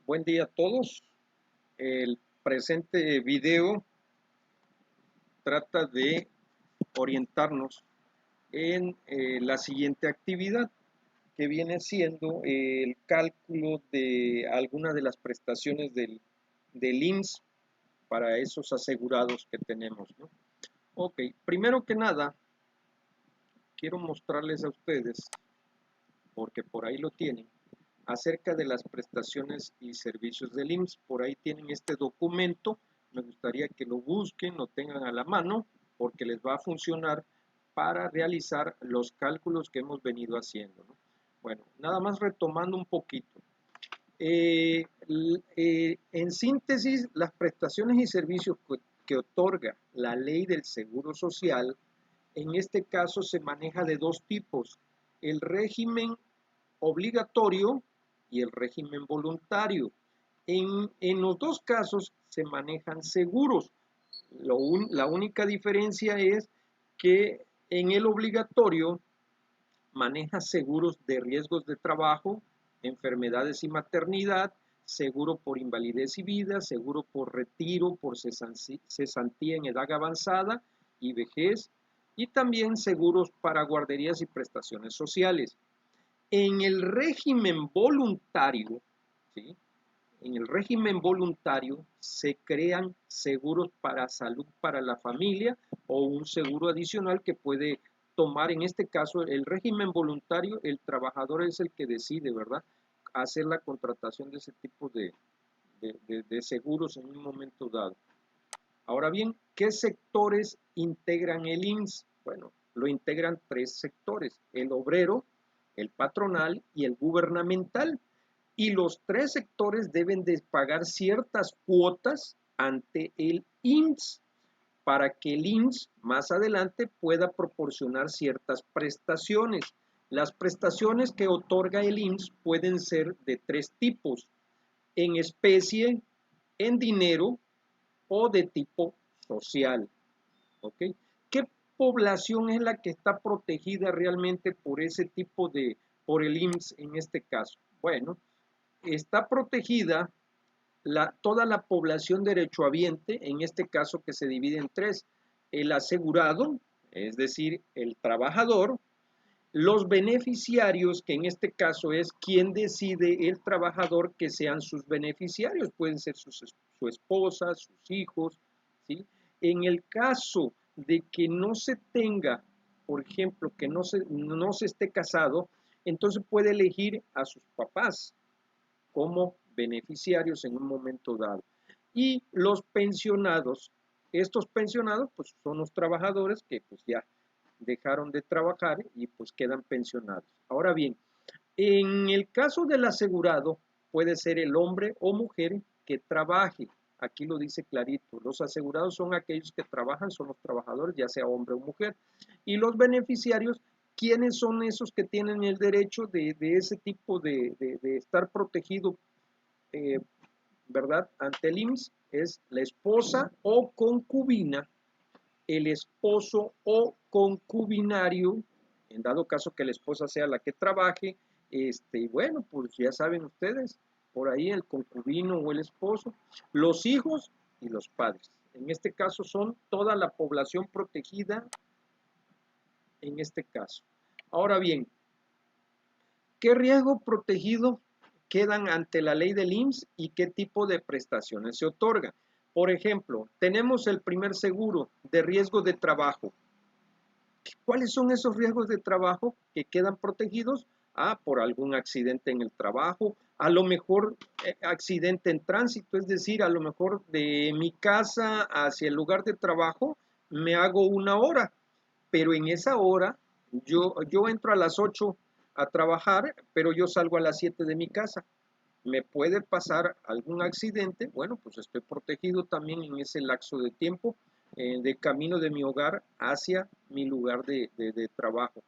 Buen día a todos. El presente video trata de orientarnos en la siguiente actividad, que viene siendo el cálculo de algunas de las prestaciones del IMSS para esos asegurados que tenemos, ¿no? Ok, primero que nada, quiero mostrarles a ustedes, porque por ahí lo tienen, acerca de las prestaciones y servicios del IMSS. Por ahí tienen este documento, me gustaría que lo busquen, lo tengan a la mano, porque les va a funcionar para realizar los cálculos que hemos venido haciendo, ¿no? Bueno, nada más retomando un poquito. En síntesis, las prestaciones y servicios que otorga la ley del Seguro Social, en este caso se maneja de dos tipos: el régimen obligatorio y el régimen voluntario. En los dos casos se manejan seguros. La única diferencia es que en el obligatorio maneja seguros de riesgos de trabajo, enfermedades y maternidad, seguro por invalidez y vida, seguro por retiro, por cesantía en edad avanzada y vejez, y también seguros para guarderías y prestaciones sociales. En el régimen voluntario, ¿sí? En el régimen voluntario se crean seguros para salud para la familia o un seguro adicional que puede tomar. En este caso, el régimen voluntario, el trabajador es el que decide, ¿verdad?, hacer la contratación de ese tipo de seguros en un momento dado. Ahora bien, ¿qué sectores integran el IMSS? Bueno, lo integran tres sectores: el obrero, el patronal y el gubernamental. Y los tres sectores deben de pagar ciertas cuotas ante el IMSS para que el IMSS más adelante pueda proporcionar ciertas prestaciones. Las prestaciones que otorga el IMSS pueden ser de tres tipos: en especie, en dinero o de tipo social. ¿Ok? ¿Qué población es la que está protegida realmente por ese tipo por el IMSS en este caso? Bueno, está protegida toda la población derechohabiente, en este caso que se divide en tres: el asegurado, es decir, el trabajador; los beneficiarios, que en este caso es quien decide el trabajador que sean sus beneficiarios, pueden ser su esposa, sus hijos, ¿sí? En el caso de que no se tenga, por ejemplo, que no se esté casado, entonces puede elegir a sus papás como beneficiarios en un momento dado. Y los pensionados, estos pensionados pues son los trabajadores que pues ya dejaron de trabajar y pues quedan pensionados. Ahora bien, en el caso del asegurado, puede ser el hombre o mujer que trabaje. Aquí lo dice clarito: los asegurados son aquellos que trabajan, son los trabajadores, ya sea hombre o mujer. Y los beneficiarios, ¿quiénes son esos que tienen el derecho de ese tipo de estar protegido, eh, ¿verdad?, ante el IMSS? Es la esposa o concubina, el esposo o concubinario, en dado caso que la esposa sea la que trabaje. Bueno, pues ya saben ustedes, por ahí el concubino o el esposo, los hijos y los padres. En este caso son toda la población protegida en este caso. Ahora bien, ¿qué riesgo protegido quedan ante la ley del IMSS y qué tipo de prestaciones se otorgan? Por ejemplo, tenemos el primer seguro de riesgo de trabajo. ¿Cuáles son esos riesgos de trabajo que quedan protegidos? Por algún accidente en el trabajo, a lo mejor accidente en tránsito, es decir, a lo mejor de mi casa hacia el lugar de trabajo me hago 1 hora, pero en esa hora yo entro a las 8 a trabajar, pero yo salgo a las 7 de mi casa. Me puede pasar algún accidente, bueno, pues estoy protegido también en ese lapso de tiempo, de camino de mi hogar hacia mi lugar de trabajo.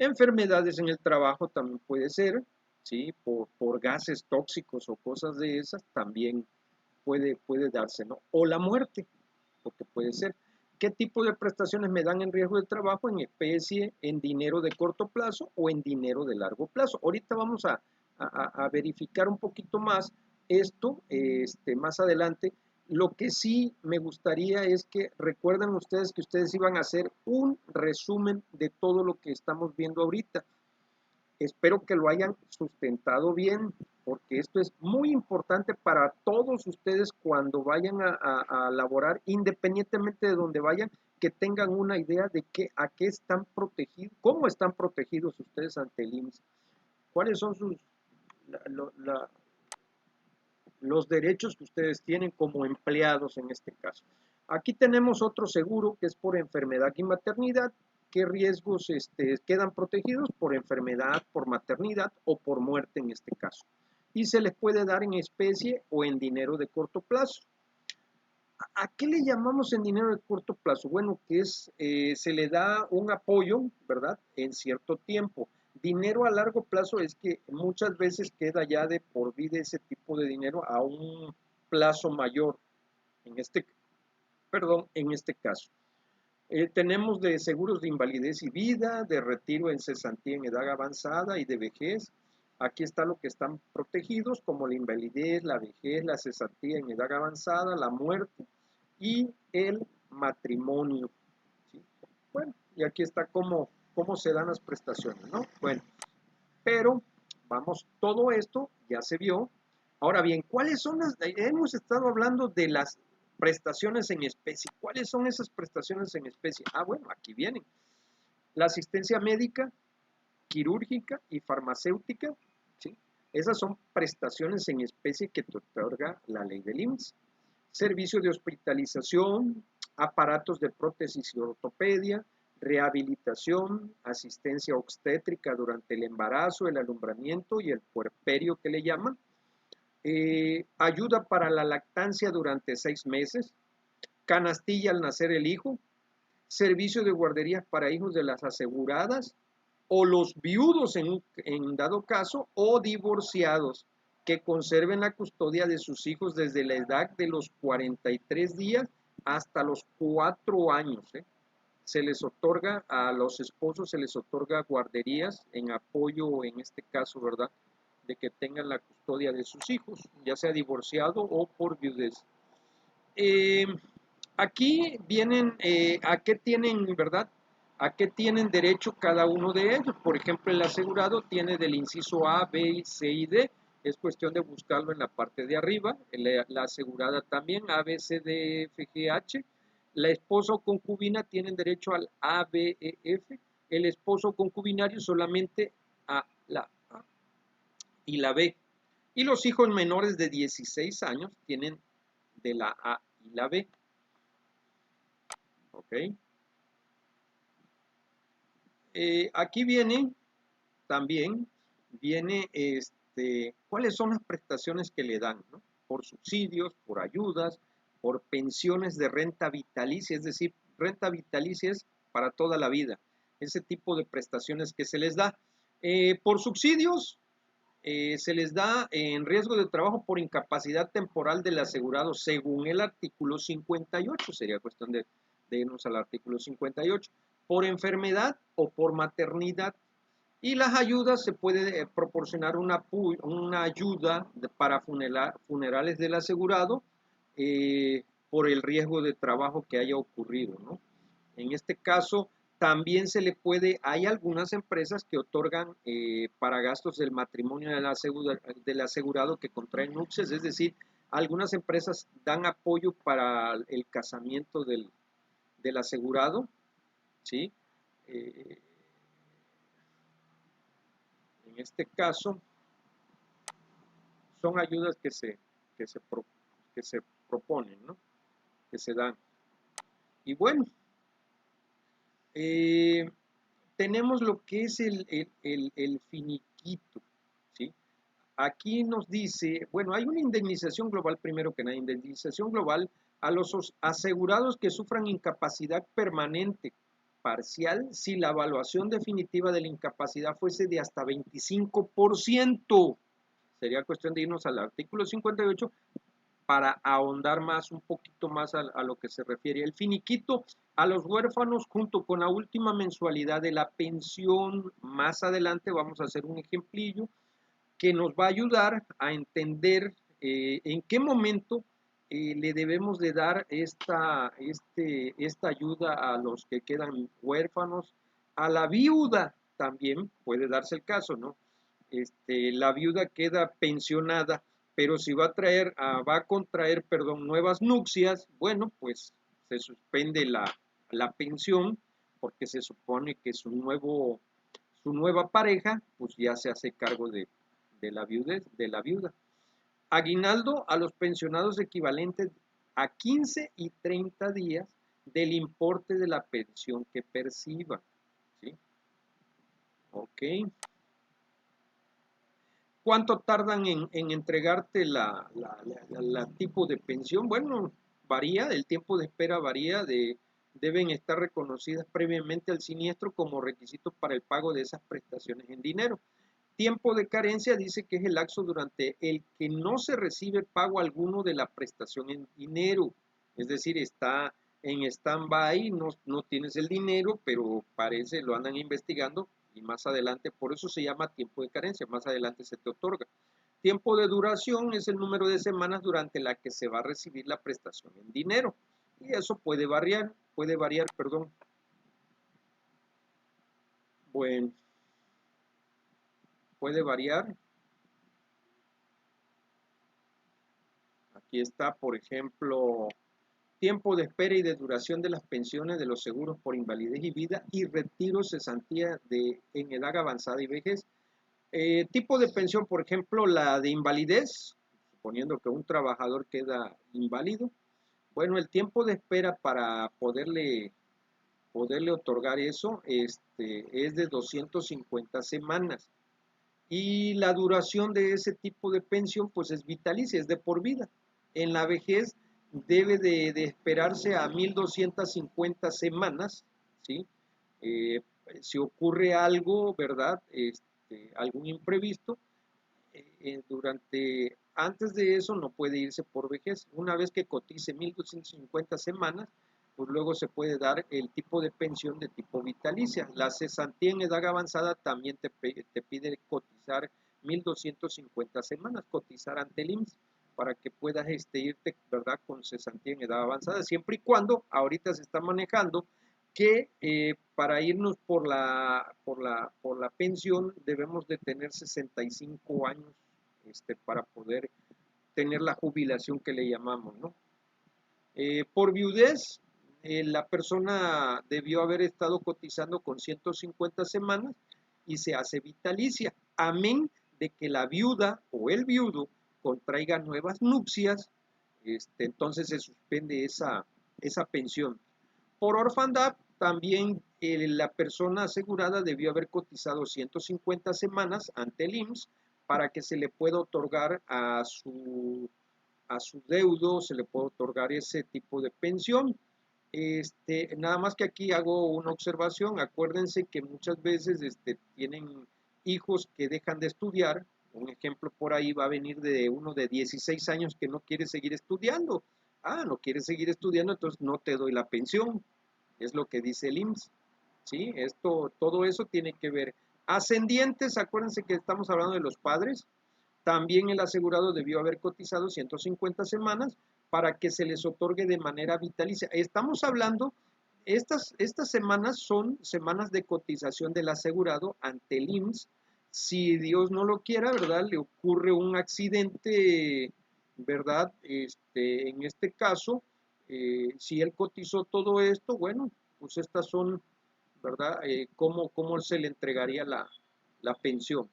Enfermedades en el trabajo también puede ser, ¿sí? Por gases tóxicos o cosas de esas también puede darse, ¿no? O la muerte, porque puede ser. ¿Qué tipo de prestaciones me dan en riesgo de trabajo? En especie, en dinero de corto plazo o en dinero de largo plazo. Ahorita vamos a verificar un poquito más esto más adelante. Lo que sí me gustaría es que recuerden ustedes que ustedes iban a hacer un resumen de todo lo que estamos viendo ahorita. Espero que lo hayan sustentado bien, porque esto es muy importante para todos ustedes cuando vayan a laborar, independientemente de donde vayan, que tengan una idea de a qué están protegidos, cómo están protegidos ustedes ante el IMSS, cuáles son los derechos que ustedes tienen como empleados en este caso. Aquí tenemos otro seguro que es por enfermedad y maternidad. ¿Qué riesgos quedan protegidos? Por enfermedad, por maternidad o por muerte en este caso. Y se les puede dar en especie o en dinero de corto plazo. ¿A qué le llamamos en dinero de corto plazo? Bueno, que se le da un apoyo, ¿verdad? En cierto tiempo. Dinero a largo plazo es que muchas veces queda ya de por vida ese tipo de dinero a un plazo mayor, en este caso. Tenemos de seguros de invalidez y vida, de retiro en cesantía en edad avanzada y de vejez. Aquí está lo que están protegidos, como la invalidez, la vejez, la cesantía en edad avanzada, la muerte y el matrimonio. ¿Sí? Bueno, y aquí está cómo se dan las prestaciones, ¿no? Bueno, pero vamos, todo esto ya se vio. Ahora bien, ¿cuáles son hemos estado hablando de las prestaciones en especie? ¿Cuáles son esas prestaciones en especie? Ah, bueno, aquí vienen. La asistencia médica, quirúrgica y farmacéutica, ¿sí? Esas son prestaciones en especie que te otorga la ley del IMSS. Servicio de hospitalización, aparatos de prótesis y ortopedia, rehabilitación, asistencia obstétrica durante el embarazo, el alumbramiento y el puerperio que le llaman, ayuda para la lactancia durante 6 meses, canastilla al nacer el hijo, servicio de guarderías para hijos de las aseguradas o los viudos en dado caso o divorciados que conserven la custodia de sus hijos desde la edad de los 43 días hasta los 4 años. Se les otorga a los esposos, se les otorga guarderías en apoyo, en este caso, ¿verdad?, de que tengan la custodia de sus hijos, ya sea divorciado o por viudez. Aquí vienen, ¿a qué tienen, verdad? ¿A qué tienen derecho cada uno de ellos? Por ejemplo, el asegurado tiene del inciso A, B, C y D. Es cuestión de buscarlo en la parte de arriba. La asegurada también, A, B, C, D, F, G, H. La esposa o concubina tienen derecho al A, B, E, F. El esposo concubinario solamente a la A y la B. Y los hijos menores de 16 años tienen de la A y la B. ¿Ok? Aquí viene también, cuáles son las prestaciones que le dan, ¿no? Por subsidios, por ayudas, por pensiones de renta vitalicia, es decir, renta vitalicia es para toda la vida, ese tipo de prestaciones que se les da. Por subsidios, se les da en riesgo de trabajo por incapacidad temporal del asegurado según el artículo 58, sería cuestión de irnos al artículo 58, por enfermedad o por maternidad. Y las ayudas se puede proporcionar una ayuda para funerales del asegurado por el riesgo de trabajo que haya ocurrido, ¿no? En este caso, también hay algunas empresas que otorgan para gastos del matrimonio del asegurado que contraen nupcias, es decir, algunas empresas dan apoyo para el casamiento del asegurado, ¿sí? En este caso, son ayudas que se proponen, ¿no? Que se dan. Y bueno, tenemos lo que es el finiquito, ¿sí? Aquí nos dice, bueno, hay una indemnización global, primero que nada, indemnización global a los asegurados que sufran incapacidad permanente parcial si la evaluación definitiva de la incapacidad fuese de hasta 25%. Sería cuestión de irnos al artículo 58 para ahondar más, un poquito más a lo que se refiere. El finiquito a los huérfanos junto con la última mensualidad de la pensión. Más adelante vamos a hacer un ejemplillo que nos va a ayudar a entender ¿En qué momento le debemos de dar esta ayuda a los que quedan huérfanos? A la viuda también puede darse el caso, ¿no? La viuda queda pensionada, pero si va a contraer, perdón, nuevas nupcias, bueno, pues se suspende la pensión porque se supone que su nueva pareja, pues ya se hace cargo de la viudez, de la viuda. Aguinaldo a los pensionados equivalentes a 15 y 30 días del importe de la pensión que perciba. ¿Sí? Ok. ¿Cuánto tardan en entregarte la tipo de pensión? Bueno, varía, el tiempo de espera varía, deben estar reconocidas previamente al siniestro como requisito para el pago de esas prestaciones en dinero. Tiempo de carencia dice que es el lapso durante el que no se recibe pago alguno de la prestación en dinero, es decir, está en stand-by, no tienes el dinero, pero parece, lo andan investigando y más adelante, por eso se llama tiempo de carencia, más adelante se te otorga. Tiempo de duración es el número de semanas durante la que se va a recibir la prestación en dinero y eso puede variar, perdón. Bueno, puede variar. Aquí está, por ejemplo, tiempo de espera y de duración de las pensiones de los seguros por invalidez y vida y retiro cesantía en edad avanzada y vejez. Tipo de pensión, por ejemplo, la de invalidez, suponiendo que un trabajador queda inválido. Bueno, el tiempo de espera para poderle otorgar eso es de 250 semanas. Y la duración de ese tipo de pensión pues es vitalicia, es de por vida. En la vejez debe de esperarse a 1250 semanas, ¿sí? Eh, si ocurre algo, ¿verdad? Algún imprevisto, antes de eso no puede irse por vejez. Una vez que cotice 1250 semanas, pues luego se puede dar el tipo de pensión de tipo vitalicia. La cesantía en edad avanzada también te pide cotizar 1250 semanas, cotizar ante el IMSS para que puedas irte, ¿verdad?, con cesantía en edad avanzada, siempre y cuando ahorita se está manejando que para irnos por la pensión debemos de tener 65 años para poder tener la jubilación que le llamamos, ¿no? Por viudez, la persona debió haber estado cotizando con 150 semanas y se hace vitalicia, amén de que la viuda o el viudo contraiga nuevas nupcias, entonces se suspende esa pensión. Por orfandad, también la persona asegurada debió haber cotizado 150 semanas ante el IMSS para que se le pueda otorgar a su deudo, se le puede otorgar ese tipo de pensión. Nada más que aquí hago una observación, acuérdense que muchas veces tienen hijos que dejan de estudiar, un ejemplo por ahí va a venir de uno de 16 años que no quiere seguir estudiando, no quiere seguir estudiando, entonces no te doy la pensión, es lo que dice el IMSS, ¿sí? Todo eso tiene que ver. Ascendientes, acuérdense que estamos hablando de los padres, también el asegurado debió haber cotizado 150 semanas para que se les otorgue de manera vitalicia. Estamos hablando, estas semanas son semanas de cotización del asegurado ante el IMSS. Si Dios no lo quiera, ¿verdad? Le ocurre un accidente, ¿verdad? En este caso, si él cotizó todo esto, bueno, pues estas son, ¿verdad? ¿Cómo se le entregaría la pensión?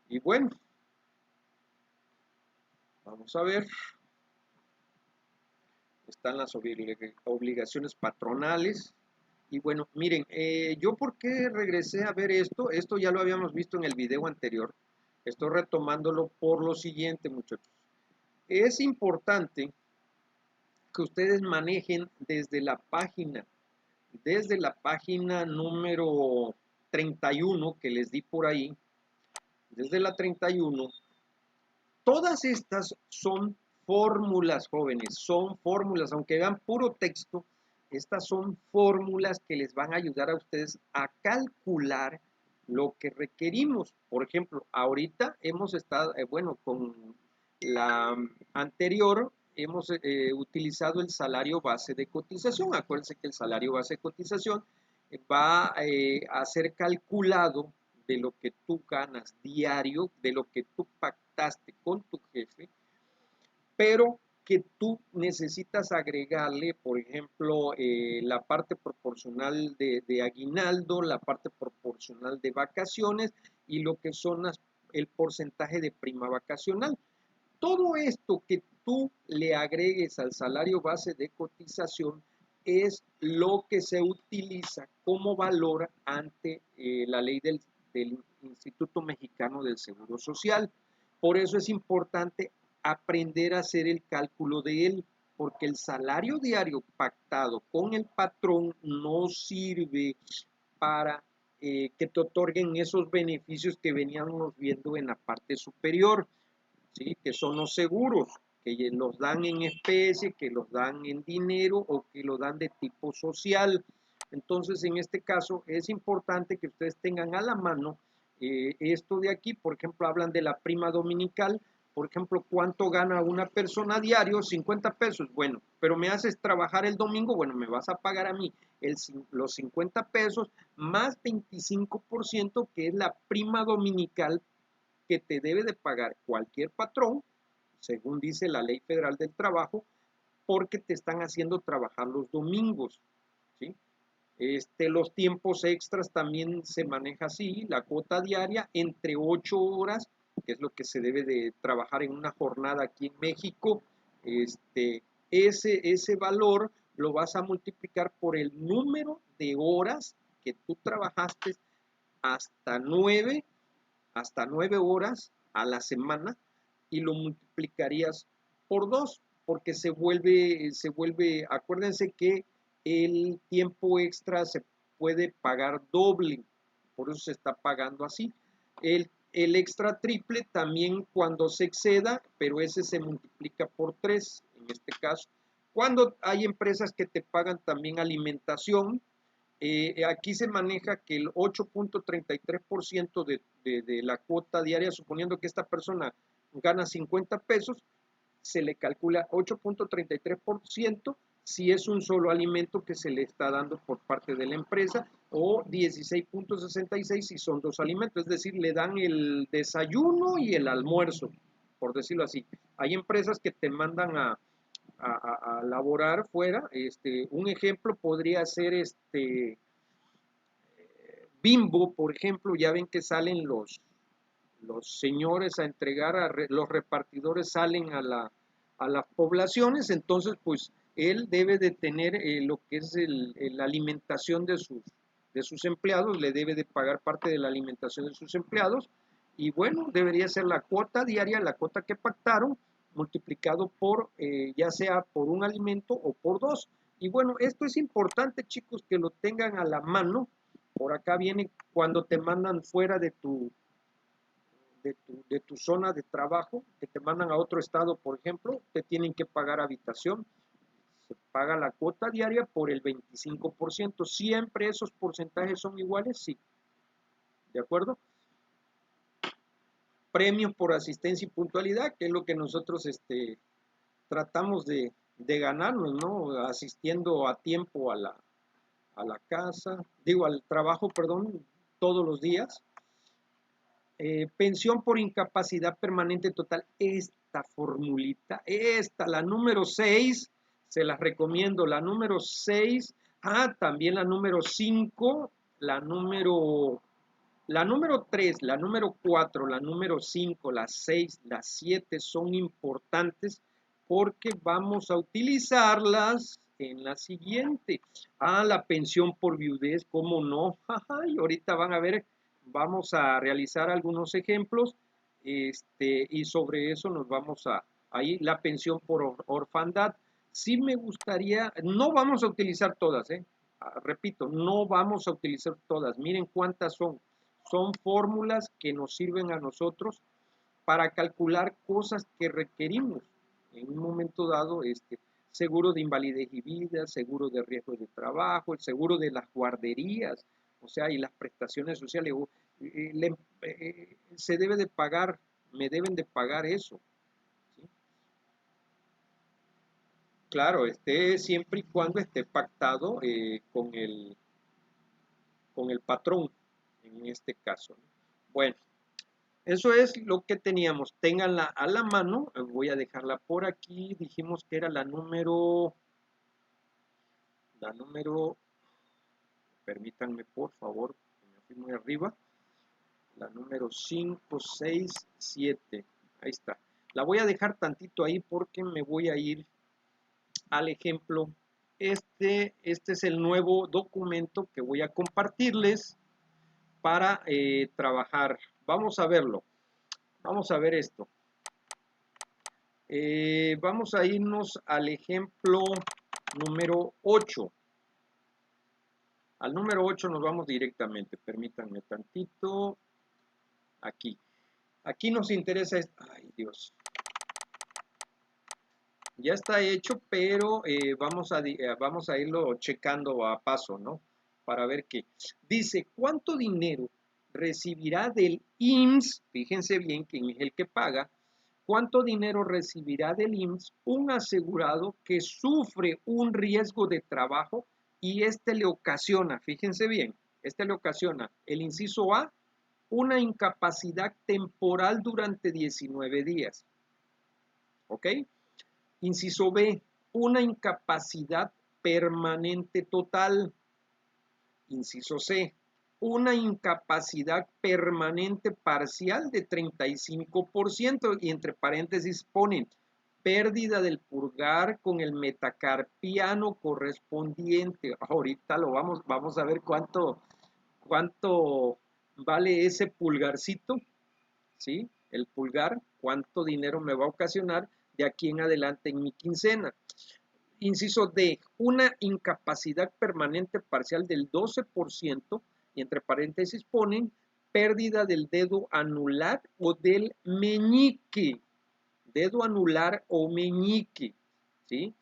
Y bueno, vamos a ver. Están las obligaciones patronales. Y bueno, miren, yo por qué regresé a ver esto ya lo habíamos visto en el video anterior, estoy retomándolo por lo siguiente, muchachos. Es importante que ustedes manejen desde la página número 31 que les di por ahí, desde la 31, todas estas son fórmulas, jóvenes, son fórmulas, aunque vean puro texto, estas son fórmulas que les van a ayudar a ustedes a calcular lo que requerimos. Por ejemplo, ahorita hemos estado, la anterior hemos utilizado el salario base de cotización. Acuérdense que el salario base de cotización va a ser calculado de lo que tú ganas diario, de lo que tú pactaste con tu jefe, pero que tú necesitas agregarle, por ejemplo, la parte proporcional de aguinaldo, la parte proporcional de vacaciones y lo que son el porcentaje de prima vacacional. Todo esto que tú le agregues al salario base de cotización es lo que se utiliza como valor ante la ley del Instituto Mexicano del Seguro Social. Por eso es importante aprender a hacer el cálculo de él, porque el salario diario pactado con el patrón no sirve para que te otorguen esos beneficios que veníamos viendo en la parte superior. ¿Sí? Que son los seguros, que los dan en especie, que los dan en dinero o que lo dan de tipo social. Entonces, en este caso, es importante que ustedes tengan a la mano esto de aquí. Por ejemplo, hablan de la prima dominical. Por ejemplo, ¿cuánto gana una persona diario? 50 pesos. Bueno, pero me haces trabajar el domingo. Bueno, me vas a pagar a mí los 50 pesos más 25%, que es la prima dominical que te debe de pagar cualquier patrón, según dice la Ley Federal del Trabajo, porque te están haciendo trabajar los domingos, ¿sí? Los tiempos extras también se maneja así, la cuota diaria entre 8 horas, que es lo que se debe de trabajar en una jornada aquí en México. Ese valor lo vas a multiplicar por el número de horas que tú trabajaste hasta 9 horas a la semana y lo multiplicarías por 2 porque acuérdense que el tiempo extra se puede pagar doble, por eso se está pagando así. El extra triple también cuando se exceda, pero ese se multiplica por 3 en este caso. Cuando hay empresas que te pagan también alimentación, aquí se maneja que el 8.33% de la cuota diaria, suponiendo que esta persona gana 50 pesos, se le calcula 8.33% si es un solo alimento que se le está dando por parte de la empresa, o 16.66 si son dos alimentos, es decir, le dan el desayuno y el almuerzo, por decirlo así. Hay empresas que te mandan a laborar fuera. Un ejemplo podría ser Bimbo, por ejemplo. Ya ven que salen los señores a entregar, los repartidores salen a las poblaciones. Entonces pues él debe de tener lo que es la alimentación de sus empleados, le debe de pagar parte de la alimentación de sus empleados, y bueno, debería ser la cuota diaria, la cuota que pactaron, multiplicado por, ya sea por un alimento o por dos. Y bueno, esto es importante, chicos, que lo tengan a la mano. Por acá viene cuando te mandan fuera de tu zona de trabajo, que te mandan a otro estado, por ejemplo, te tienen que pagar habitación. Se paga la cuota diaria por el 25%. ¿Siempre esos porcentajes son iguales? Sí. ¿De acuerdo? Premios por asistencia y puntualidad, que es lo que nosotros tratamos de ganarnos, ¿no? Asistiendo a tiempo a la casa, digo, al trabajo, perdón, todos los días. Pensión por incapacidad permanente total. Esta formulita, la número 6, se las recomiendo. La número 6, también la número 5, la número 3, la número 4, la número 5, la 6, la 7 son importantes porque vamos a utilizarlas en la siguiente. La pensión por viudez, ¿cómo no? Y ahorita van a ver, vamos a realizar algunos ejemplos, y sobre eso nos vamos ahí, la pensión por orfandad. Sí me gustaría, no vamos a utilizar todas, repito, no vamos a utilizar todas. Miren cuántas son. Son fórmulas que nos sirven a nosotros para calcular cosas que requerimos en un momento dado. Seguro de invalidez y vida, seguro de riesgo de trabajo, el seguro de las guarderías, o sea, y las prestaciones sociales. Se debe de pagar, me deben de pagar eso, claro, siempre y cuando esté pactado con el patrón, en este caso, ¿no? Bueno, eso es lo que teníamos. Ténganla a la mano. Voy a dejarla por aquí. Dijimos que era la número, permítanme por favor, me fui muy arriba. La número 5, 6, 7. Ahí está. La voy a dejar tantito ahí porque me voy a ir al ejemplo. Este es el nuevo documento que voy a compartirles para trabajar. Vamos a verlo. Vamos a ver esto. Vamos a irnos al ejemplo número 8. Al número 8 nos vamos directamente. Permítanme tantito. Aquí. Aquí nos interesa. Ay, Dios. Ya está hecho, pero vamos a irlo checando a paso, ¿no? Para ver qué. Dice, ¿cuánto dinero recibirá del IMSS? Fíjense bien quién es el que paga. ¿Cuánto dinero recibirá del IMSS un asegurado que sufre un riesgo de trabajo y le ocasiona, fíjense bien, le ocasiona, el inciso A, una incapacidad temporal durante 19 días? ¿Ok? Inciso B, una incapacidad permanente total. Inciso C, una incapacidad permanente parcial de 35% y entre paréntesis ponen pérdida del pulgar con el metacarpiano correspondiente. Ahorita vamos a ver cuánto vale ese pulgarcito, ¿sí? El pulgar, cuánto dinero me va a ocasionar de aquí en adelante en mi quincena. Inciso D, una incapacidad permanente parcial del 12% y entre paréntesis ponen pérdida del dedo anular o del meñique. Dedo anular o meñique, ¿sí?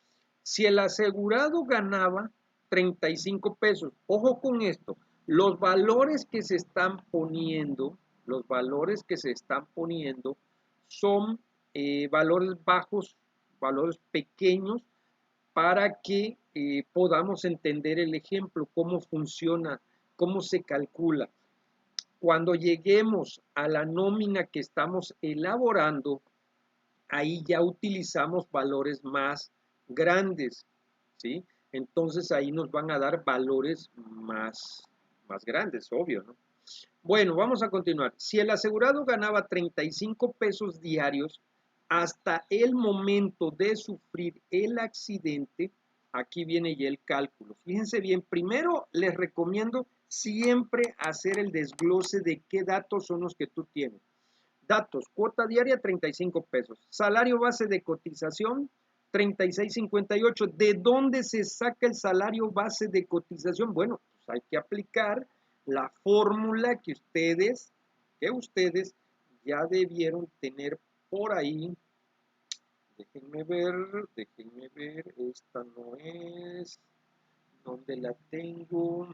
Si el asegurado ganaba 35 pesos, ojo con esto, los valores que se están poniendo, son valores bajos, valores pequeños, para que podamos entender el ejemplo, cómo funciona, cómo se calcula. Cuando lleguemos a la nómina que estamos elaborando, ahí ya utilizamos valores más grandes, ¿sí? Entonces ahí nos van a dar valores más grandes, obvio, ¿no? Bueno, vamos a continuar. Si el asegurado ganaba 35 pesos diarios hasta el momento de sufrir el accidente, aquí viene ya el cálculo. Fíjense bien, primero les recomiendo siempre hacer el desglose de qué datos son los que tú tienes. Datos, cuota diaria 35 pesos, salario base de cotización 36.58. ¿De dónde se saca el salario base de cotización? Bueno, pues hay que aplicar la fórmula que ustedes ya debieron tener por ahí. Déjenme ver, esta no es, ¿dónde la tengo?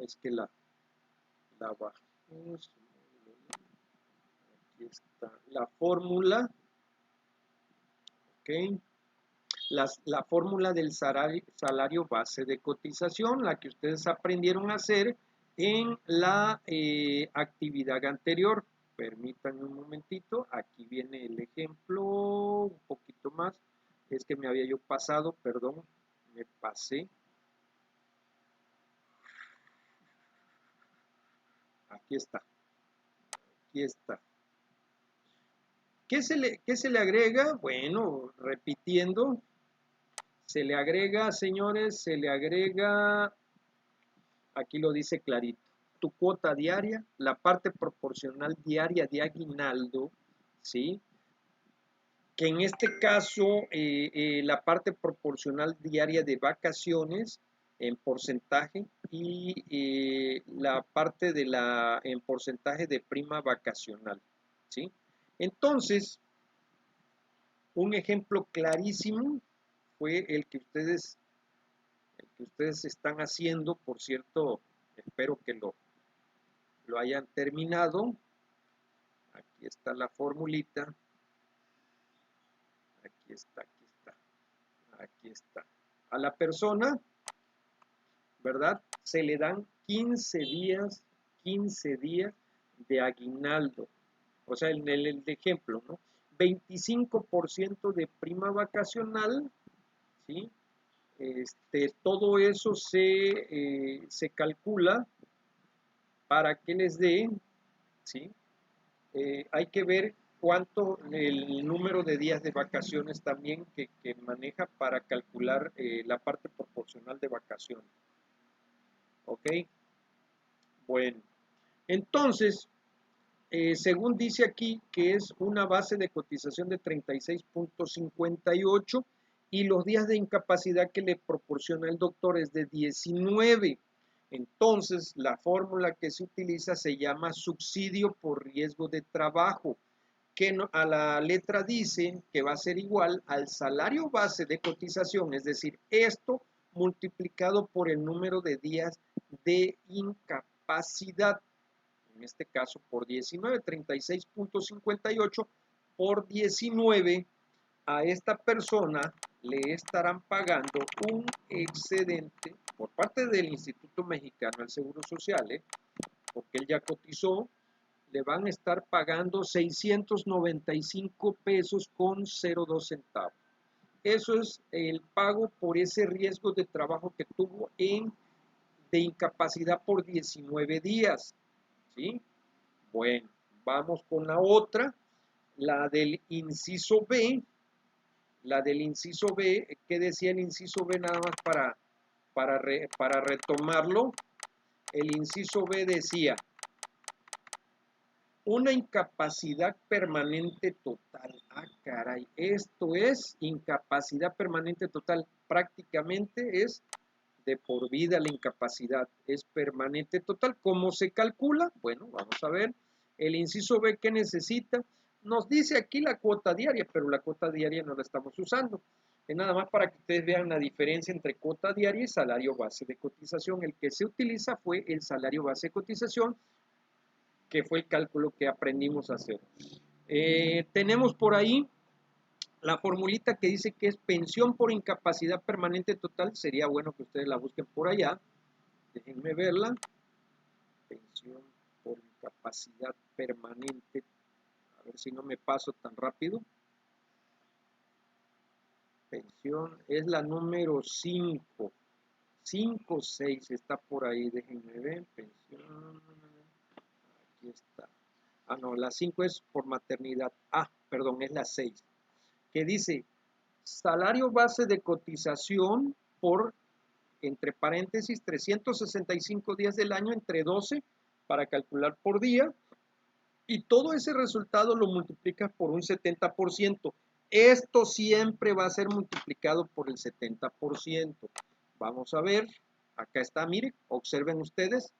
Es que la bajamos. Aquí está la fórmula, ¿ok? La fórmula del salario base de cotización, la que ustedes aprendieron a hacer en la actividad anterior. Permítanme un momentito, aquí viene el ejemplo, un poquito más. Es que me había yo pasado, perdón, me pasé. Aquí está, aquí está. ¿Qué se le agrega? Bueno, repitiendo, se le agrega, señores, aquí lo dice clarito, tu cuota diaria, la parte proporcional diaria de aguinaldo, ¿sí? Que en este caso, la parte proporcional diaria de vacaciones en porcentaje y la parte en porcentaje de prima vacacional, ¿sí? Entonces, un ejemplo clarísimo fue el que ustedes están haciendo. Por cierto, espero que lo hayan terminado. Aquí Aquí está la formulita. Aquí está, aquí está. Aquí está. A la persona, ¿verdad? Se le dan 15 días de aguinaldo. O sea, en el ejemplo, ¿no? 25% de prima vacacional, ¿sí? Todo eso se calcula para que les dé, ¿sí? Hay que ver cuánto el número de días de vacaciones también que maneja para calcular la parte proporcional de vacaciones. ¿Ok? Bueno, entonces, según dice aquí que es una base de cotización de 36.58 y los días de incapacidad que le proporciona el doctor es de 19. Entonces, la fórmula que se utiliza se llama subsidio por riesgo de trabajo, que a la letra dice que va a ser igual al salario base de cotización, es decir, esto multiplicado por el número de días de incapacidad, en este caso por 19, 36.58 por 19, a esta persona le estarán pagando un excedente por parte del Instituto Mexicano del Seguro Social, porque él ya cotizó, le van a estar pagando 695 pesos con 02 centavos. Eso es el pago por ese riesgo de trabajo que tuvo de incapacidad por 19 días. ¿Sí? Bueno, vamos con la otra, la del inciso B. La del inciso B, ¿qué decía el inciso B? Nada más para retomarlo. El inciso B decía, una incapacidad permanente total. Ah, caray, esto es incapacidad permanente total. Prácticamente es de por vida la incapacidad. Es permanente total. ¿Cómo se calcula? Bueno, vamos a ver. El inciso B, ¿qué necesita? Nos dice aquí la cuota diaria, pero la cuota diaria no la estamos usando. Es nada más para que ustedes vean la diferencia entre cuota diaria y salario base de cotización. El que se utiliza fue el salario base de cotización, que fue el cálculo que aprendimos a hacer. Tenemos por ahí la formulita que dice que es pensión por incapacidad permanente total. Sería bueno que ustedes la busquen por allá. Déjenme verla. Pensión por incapacidad permanente. A ver si no me paso tan rápido. Pensión es la número 5. 5, 6 está por ahí. Déjenme ver. Pensión. Aquí está. Ah, no, la 5 es por maternidad. Ah, perdón, es la 6. Que dice salario base de cotización por, entre paréntesis, 365 días del año entre 12 para calcular por día, y todo ese resultado lo multiplicas por un 70%. Esto siempre va a ser multiplicado por el 70%. Vamos a ver, acá está, miren, observen ustedes,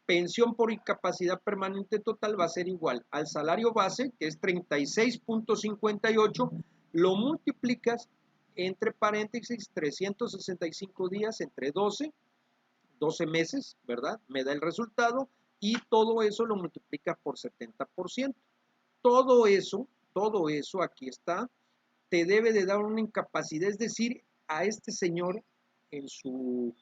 pensión por incapacidad permanente total va a ser igual al salario base, que es 36.58, lo multiplicas entre paréntesis 365 días entre 12 meses, ¿verdad? Me da el resultado y todo eso lo multiplica por 70%. Todo eso, aquí está, te debe de dar una incapacidad, es decir, a este señor en su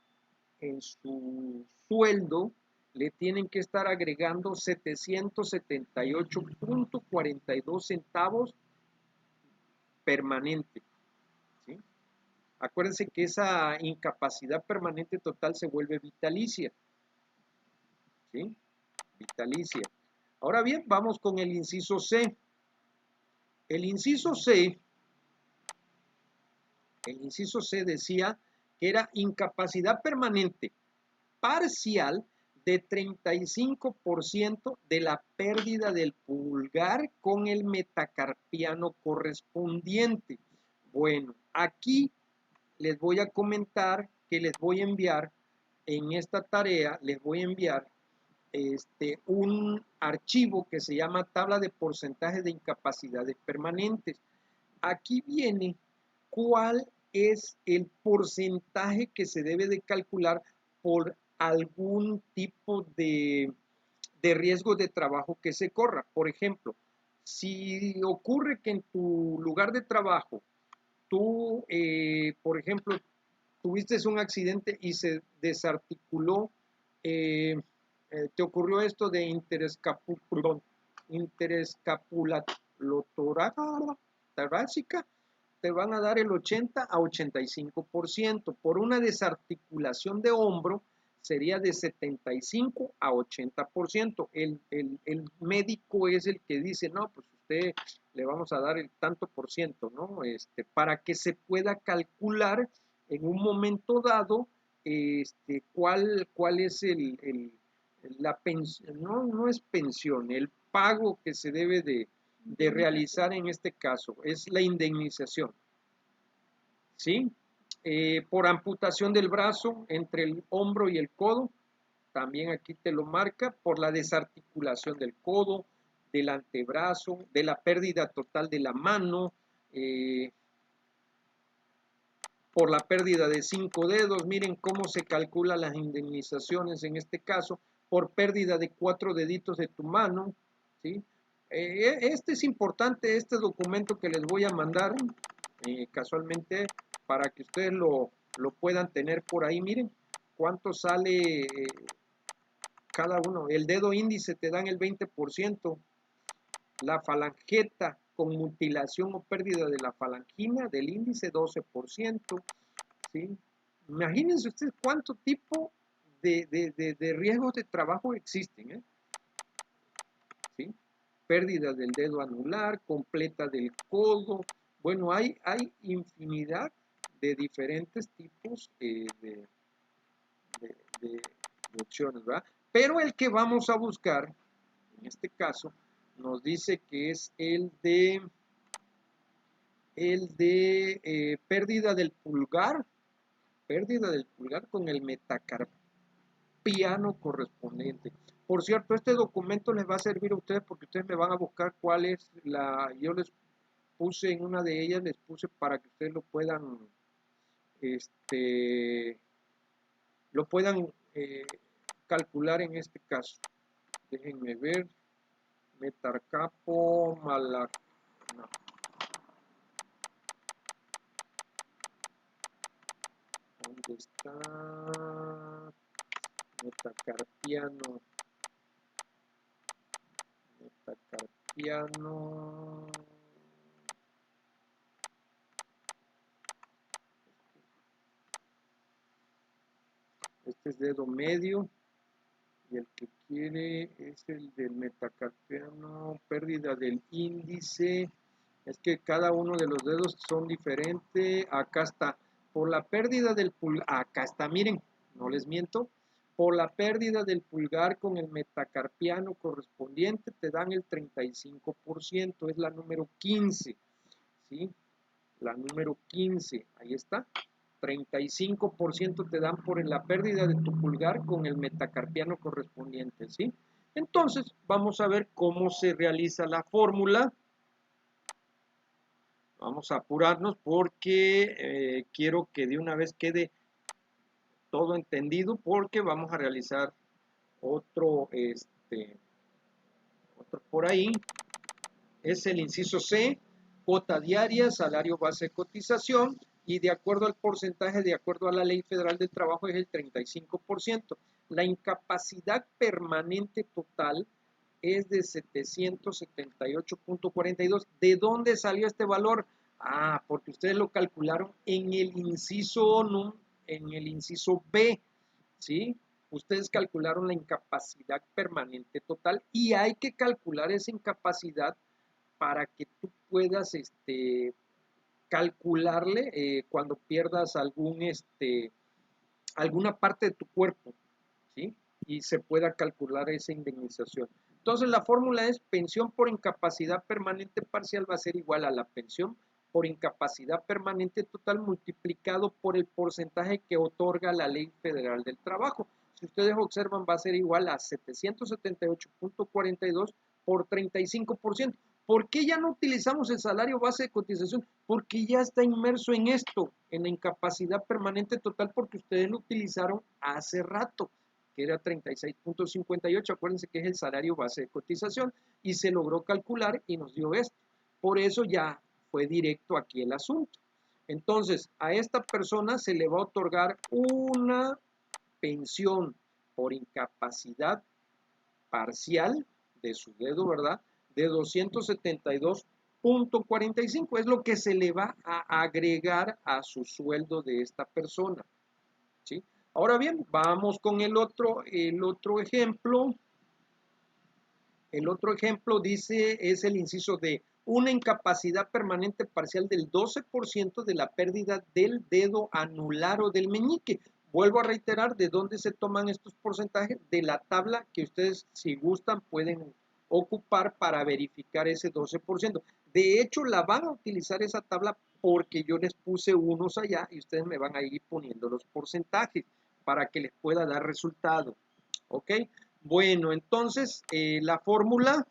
sueldo le tienen que estar agregando 778.42 centavos permanente. ¿Sí? Acuérdense que esa incapacidad permanente total se vuelve vitalicia. ¿Sí? Vitalicia. Ahora bien, vamos con el inciso C. El inciso C decía que era incapacidad permanente parcial de 35% de la pérdida del pulgar con el metacarpiano correspondiente. Bueno, aquí les voy a comentar que les voy a enviar en esta tarea, les voy a enviar un archivo que se llama tabla de porcentaje de incapacidades permanentes. Aquí viene cuál es el porcentaje que se debe de calcular por algún tipo de riesgo de trabajo que se corra. Por ejemplo, Si ocurre que en tu lugar de trabajo tú, por ejemplo, tuviste un accidente y se desarticuló, te ocurrió esto de interescapulatorácica, te van a dar el 80 a 85%. Por una desarticulación de hombro sería de 75 a 80%. El médico es el que dice, no, pues usted le vamos a dar el tanto por ciento, ¿no? Para que se pueda calcular en un momento dado cuál es la pensión, no es pensión, el pago que se debe de realizar en este caso, es la indemnización, ¿sí? Por amputación del brazo entre el hombro y el codo, también aquí te lo marca, por la desarticulación del codo, del antebrazo, de la pérdida total de la mano, por la pérdida de 5 dedos, miren cómo se calculan las indemnizaciones en este caso, por pérdida de 4 deditos de tu mano, ¿sí? Este es importante, este documento que les voy a mandar, casualmente, para que ustedes lo puedan tener por ahí, miren cuánto sale cada uno. El dedo índice te dan el 20%, la falangeta con mutilación o pérdida de la falangina del índice 12%, ¿sí? Imagínense ustedes cuánto tipo de riesgos de trabajo existen, ¿eh? ¿Sí? Pérdida del dedo anular, completa del codo. Bueno, hay infinidad de diferentes tipos de opciones, ¿verdad? Pero el que vamos a buscar, en este caso, nos dice que es el de pérdida del pulgar con el metacarpiano correspondiente. Por cierto, este documento les va a servir a ustedes porque ustedes me van a buscar cuál es yo les puse en una de ellas, les puse para que ustedes lo puedan calcular en este caso. Déjenme ver, metacarpo, no. ¿Dónde está? Metacarpiano. Este es dedo medio. Y el que quiere es el del metacarpiano, pérdida del índice. Es que cada uno de los dedos son diferentes. Acá está. Por la pérdida del pulgar, acá está, miren, no les miento. Por la pérdida del pulgar con el metacarpiano correspondiente te dan el 35%, es la número 15, ¿sí? La número 15, ahí está. 35% te dan por la pérdida de tu pulgar con el metacarpiano correspondiente, ¿sí? Entonces, vamos a ver cómo se realiza la fórmula. Vamos a apurarnos porque quiero que de una vez quede todo entendido porque vamos a realizar otro por ahí. Es el inciso C, cuota diaria, salario base de cotización y de acuerdo al porcentaje, de acuerdo a la Ley Federal del Trabajo es el 35%. La incapacidad permanente total es de 778.42. ¿De dónde salió este valor? Ah, porque ustedes lo calcularon en el inciso B, ¿sí? Ustedes calcularon la incapacidad permanente total y hay que calcular esa incapacidad para que tú puedas calcularle cuando pierdas alguna parte de tu cuerpo, ¿sí? Y se pueda calcular esa indemnización. Entonces la fórmula es pensión por incapacidad permanente parcial va a ser igual a la pensión por incapacidad permanente total multiplicado por el porcentaje que otorga la Ley Federal del Trabajo. Si ustedes observan va a ser igual a 778.42 por 35%. ¿Por qué ya no utilizamos el salario base de cotización? Porque ya está inmerso en esto, en la incapacidad permanente total, porque ustedes lo utilizaron hace rato, que era 36.58, acuérdense que es el salario base de cotización, y se logró calcular y nos dio esto. Por eso ya fue directo aquí el asunto. Entonces, a esta persona se le va a otorgar una pensión por incapacidad parcial de su dedo, ¿verdad? De 272.45, es lo que se le va a agregar a su sueldo de esta persona, ¿sí? Ahora bien, vamos con el otro ejemplo. El otro ejemplo dice, es el inciso de una incapacidad permanente parcial del 12% de la pérdida del dedo anular o del meñique. Vuelvo a reiterar, ¿de dónde se toman estos porcentajes? De la tabla que ustedes, si gustan, pueden ocupar para verificar ese 12%. De hecho, la van a utilizar esa tabla porque yo les puse unos allá y ustedes me van a ir poniendo los porcentajes para que les pueda dar resultado. ¿Ok? Bueno, entonces la fórmula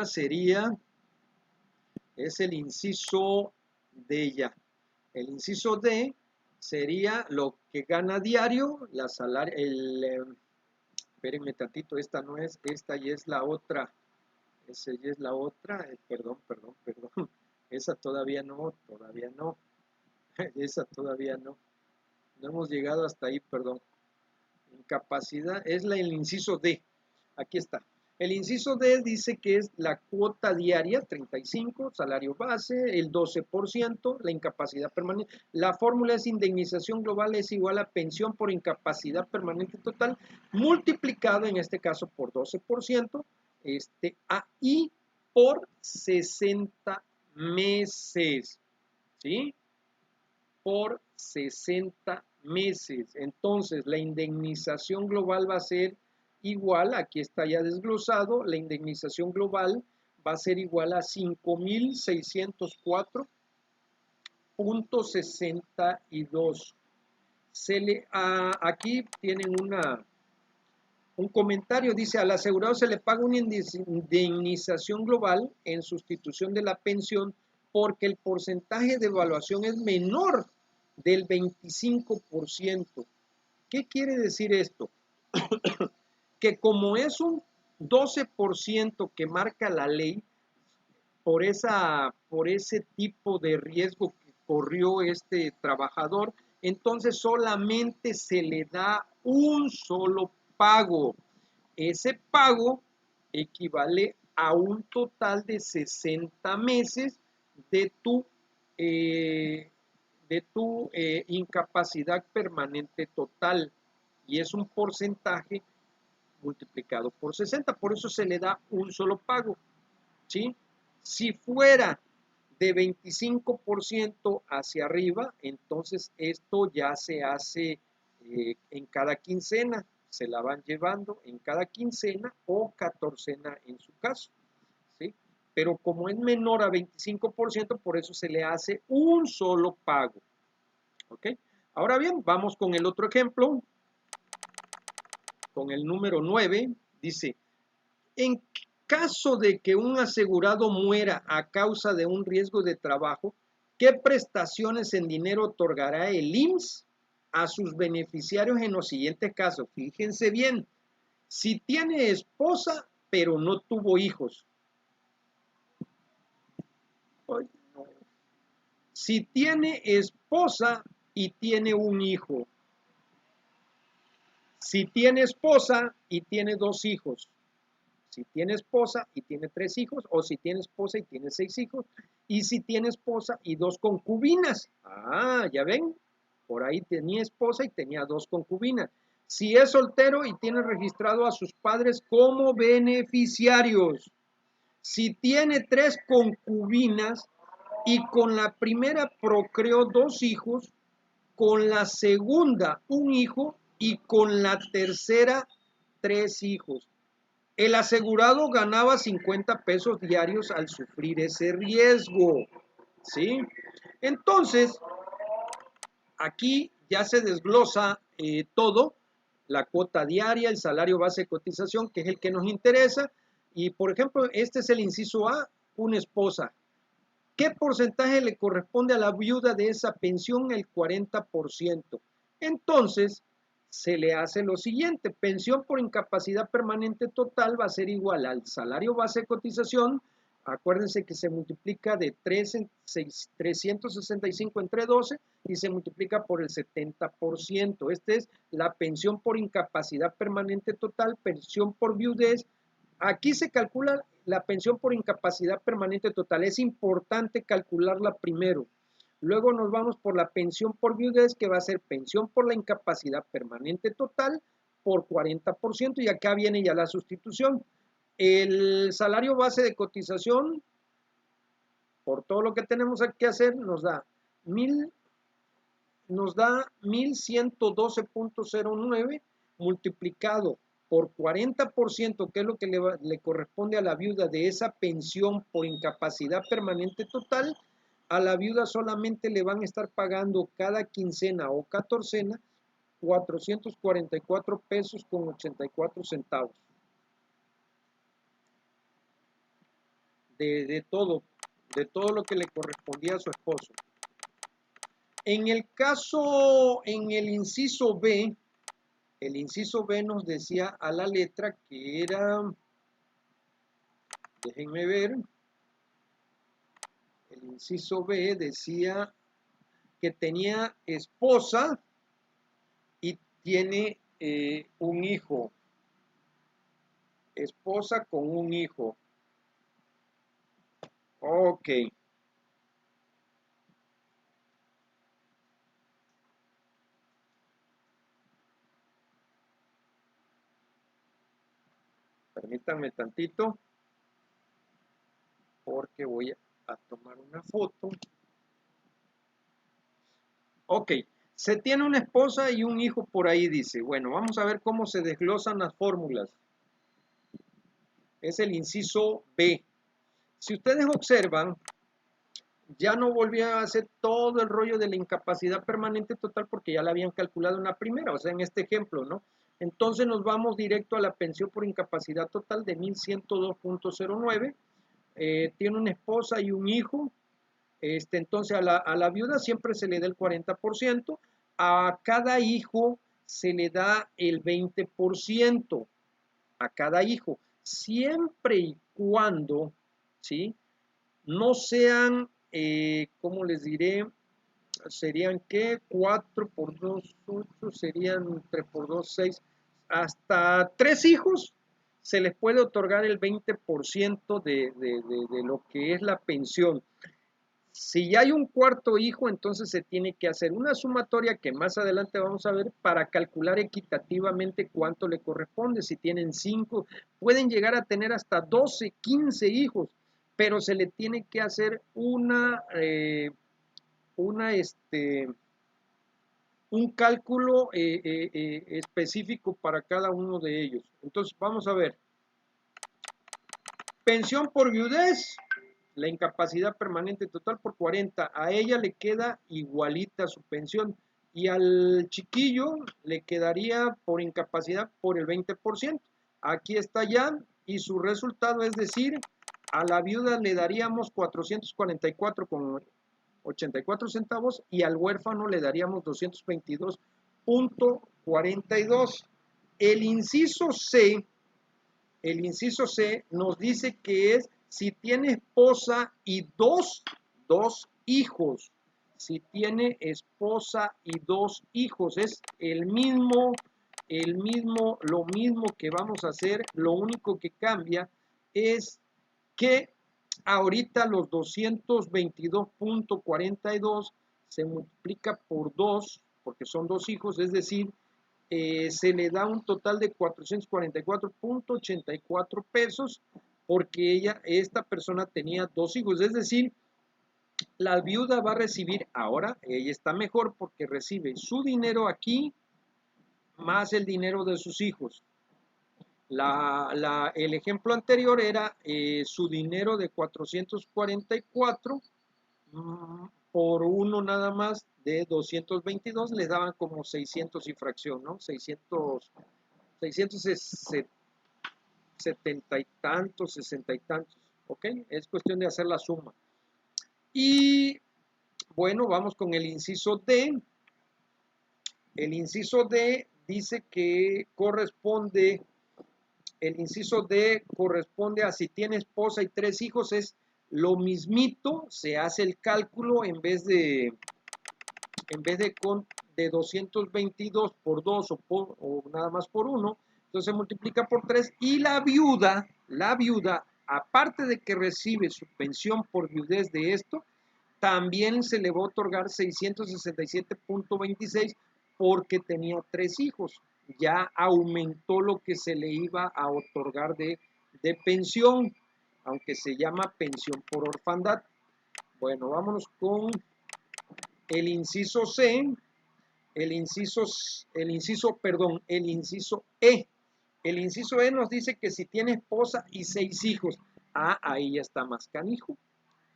sería, es el inciso D ya. El inciso D sería lo que gana diario, la salario, espérenme tantito, esta no es, esta ya es la otra. Esa ya es la otra, perdón. Esa todavía no. Esa todavía no. No hemos llegado hasta ahí, perdón. Incapacidad es el inciso D. Aquí está. El inciso D dice que es la cuota diaria, 35, salario base, el 12%, la incapacidad permanente. La fórmula es indemnización global es igual a pensión por incapacidad permanente total, multiplicado en este caso por 12%, y por 60 meses, ¿sí? Por 60 meses. Entonces, la indemnización global va a ser igual, aquí está ya desglosado, la indemnización global va a ser igual a 5.604.62. Aquí tienen un comentario, dice, al asegurado se le paga una indemnización global en sustitución de la pensión porque el porcentaje de evaluación es menor del 25%. ¿Qué quiere decir esto? Que como es un 12% que marca la ley, por ese tipo de riesgo que corrió este trabajador, entonces solamente se le da un solo pago. Ese pago equivale a un total de 60 meses de tu, incapacidad permanente total, y es un porcentaje multiplicado por 60, por eso se le da un solo pago, ¿sí? Si fuera de 25% hacia arriba, entonces esto ya se hace en cada quincena, se la van llevando en cada quincena o catorcena en su caso, ¿sí? Pero como es menor a 25%, por eso se le hace un solo pago, ¿ok? Ahora bien, vamos con el otro ejemplo, con el número 9, dice, en caso de que un asegurado muera a causa de un riesgo de trabajo, ¿qué prestaciones en dinero otorgará el IMSS a sus beneficiarios en los siguientes casos? Fíjense bien, si tiene esposa pero no tuvo hijos. Si tiene esposa y tiene un hijo. Si tiene esposa y tiene 2 hijos. Si tiene esposa y tiene 3 hijos, o si tiene esposa y tiene 6 hijos, y si tiene esposa y 2 concubinas. Ah, ya ven, por ahí tenía esposa y tenía 2 concubinas. Si es soltero y tiene registrado a sus padres como beneficiarios. Si tiene 3 concubinas y con la primera procreó 2 hijos, con la segunda un hijo y con la tercera 3 hijos. El asegurado ganaba 50 pesos diarios al sufrir ese riesgo, ¿sí? Entonces, aquí ya se desglosa todo, la cuota diaria, el salario base de cotización, que es el que nos interesa, y por ejemplo, este es el inciso A, una esposa. ¿Qué porcentaje le corresponde a la viuda de esa pensión? El 40%. Entonces, se le hace lo siguiente: pensión por incapacidad permanente total va a ser igual al salario base de cotización. Acuérdense que se multiplica de 365 entre 12 y se multiplica por el 70%. Esta es la pensión por incapacidad permanente total, pensión por viudez. Aquí se calcula la pensión por incapacidad permanente total. Es importante calcularla primero. Luego nos vamos por la pensión por viudez, que va a ser pensión por la incapacidad permanente total por 40%, y acá viene ya la sustitución. El salario base de cotización, por todo lo que tenemos que hacer, nos da 1112.09 multiplicado por 40%, que es lo que le corresponde a la viuda de esa pensión por incapacidad permanente total. A la viuda solamente le van a estar pagando cada quincena o catorcena 444 pesos con 84 centavos. De todo lo que le correspondía a su esposo. En el inciso B, el inciso B nos decía a la letra que era, déjenme ver, el inciso B decía que tenía esposa y tiene un hijo. Esposa con un hijo. Ok. Permítanme tantito, porque voy a tomar una foto. Ok, se tiene una esposa y un hijo por ahí, dice. Bueno, vamos a ver cómo se desglosan las fórmulas. Es el inciso B. Si ustedes observan, ya no volvía a hacer todo el rollo de la incapacidad permanente total porque ya la habían calculado en la primera, o sea, en este ejemplo, ¿no? Entonces nos vamos directo a la pensión por incapacidad total de 1102.09. Tiene una esposa y un hijo. Entonces a la viuda siempre se le da el 40%, a cada hijo se le da el 20%, a cada hijo, siempre y cuando, ¿sí?, no sean, ¿cómo les diré? Serían que 4 por 2, 8, serían 3 por 2, 6, hasta 3 hijos se les puede otorgar el 20% de lo que es la pensión. Si ya hay un cuarto hijo, entonces se tiene que hacer una sumatoria que más adelante vamos a ver para calcular equitativamente cuánto le corresponde. Si tienen 5, pueden llegar a tener hasta 12, 15 hijos, pero se le tiene que hacer un cálculo específico para cada uno de ellos. Entonces vamos a ver. Pensión por viudez, la incapacidad permanente total por 40, a ella le queda igualita su pensión, y al chiquillo le quedaría por incapacidad por el 20%. Aquí está ya, y su resultado es decir, a la viuda le daríamos 444,84 centavos y al huérfano le daríamos 222.42. El inciso C nos dice que es si tiene esposa y dos hijos. Si tiene esposa y 2 hijos, es lo mismo que vamos a hacer. Lo único que cambia es que ahorita los 222.42 se multiplica por 2, porque son 2 hijos, es decir, se le da un total de 444.84 pesos, porque esta persona tenía 2 hijos, es decir, la viuda va a recibir ahora, ella está mejor porque recibe su dinero aquí más el dinero de sus hijos. El ejemplo anterior era su dinero de 444 por uno nada más de 222, les daban como 600 y fracción, ¿no? 670 y tantos, 60 y tantos, ¿ok? Es cuestión de hacer la suma. Y bueno, vamos con el inciso D. El inciso D dice que corresponde, el inciso D corresponde a si tiene esposa y 3 hijos, es lo mismito, se hace el cálculo en vez de 222 por 2 o nada más por 1, entonces se multiplica por 3 y la viuda, aparte de que recibe su pensión por viudez de esto, también se le va a otorgar 667.26 porque tenía 3 hijos. Ya aumentó lo que se le iba a otorgar de pensión, aunque se llama pensión por orfandad. Bueno, vámonos con el inciso C, el inciso E. El inciso E nos dice que si tiene esposa y 6 hijos, ahí ya está más canijo.